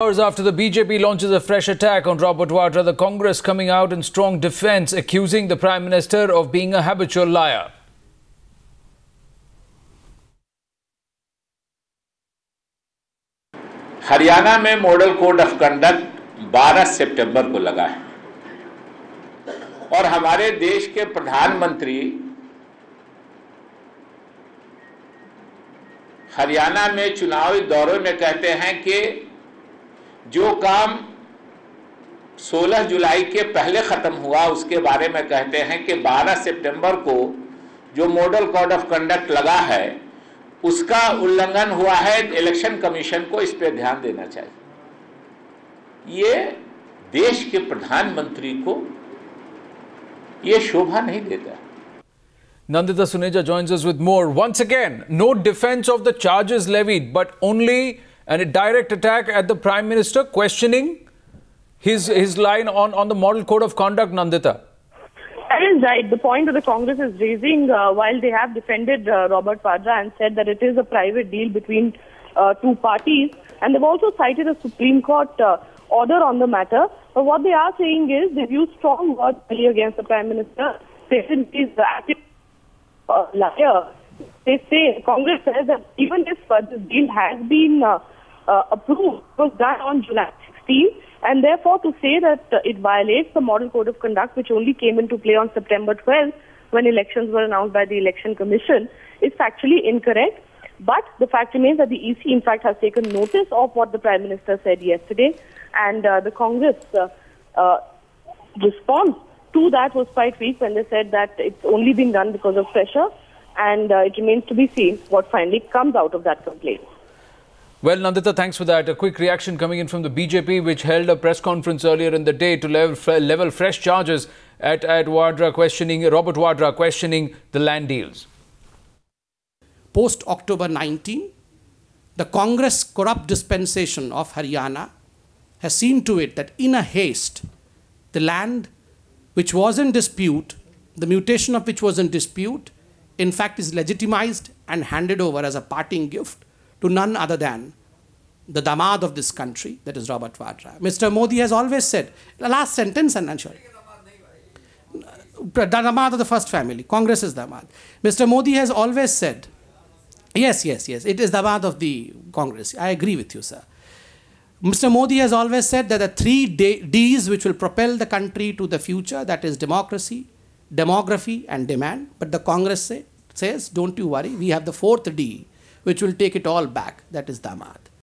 Hours after the BJP launches a fresh attack on Robert Vadra, the Congress coming out in strong defence, accusing the Prime Minister of being a habitual liar. Haryana में model code of conduct 12 सितंबर को लगा है और हमारे देश के प्रधानमंत्री हरियाणा में चुनावी दौरों में कहते हैं कि जो काम 16 जुलाई के पहले खत्म हुआ उसके बारे में कहते हैं कि 12 सितंबर को जो मॉडल कोड ऑफ कंडक्ट लगा है उसका उल्लंघन हुआ है। इलेक्शन कमीशन को इस पे ध्यान देना चाहिए। ये देश के प्रधानमंत्री को ये शोभा नहीं देता। Nandita Suneja joins us with more. Once again, no defense of the charges levied, but only a direct attack at the Prime Minister, questioning his line on the model code of conduct, Nandita. That is right. The point that the Congress is raising, while they have defended Robert Vadra and said that it is a private deal between two parties, and they've also cited a Supreme Court order on the matter. But what they are saying is they've used strong words against the Prime Minister. They say he's active liar. They say, Congress says that even if this deal has been approved, it was done on July 16th. And therefore, to say that it violates the Model Code of Conduct, which only came into play on September 12th, when elections were announced by the Election Commission, is factually incorrect. But the fact remains that the EC, in fact, has taken notice of what the Prime Minister said yesterday. And the Congress response to that was quite weak when they said that it's only been done because of pressure. And it remains to be seen what finally comes out of that complaint. Well, Nandita, thanks for that. A quick reaction coming in from the BJP, which held a press conference earlier in the day to level fresh charges at Robert Vadra, questioning the land deals. Post-October 19, the Congress corrupt dispensation of Haryana has seen to it that in a haste, the land which was in dispute, the mutation of which was in dispute, in fact is legitimized and handed over as a parting gift to none other than the damad of this country, that is Robert Vadra. Mr. Modi has always said, the last sentence, and I'm sure, the damad of the first family, Congress is damad. Mr. Modi has always said, yes, it is damad of the Congress. I agree with you, sir. Mr. Modi has always said that the three Ds which will propel the country to the future, that is democracy, demography, and demand. But the Congress says, don't you worry, we have the fourth D, which will take it all back, that is damad.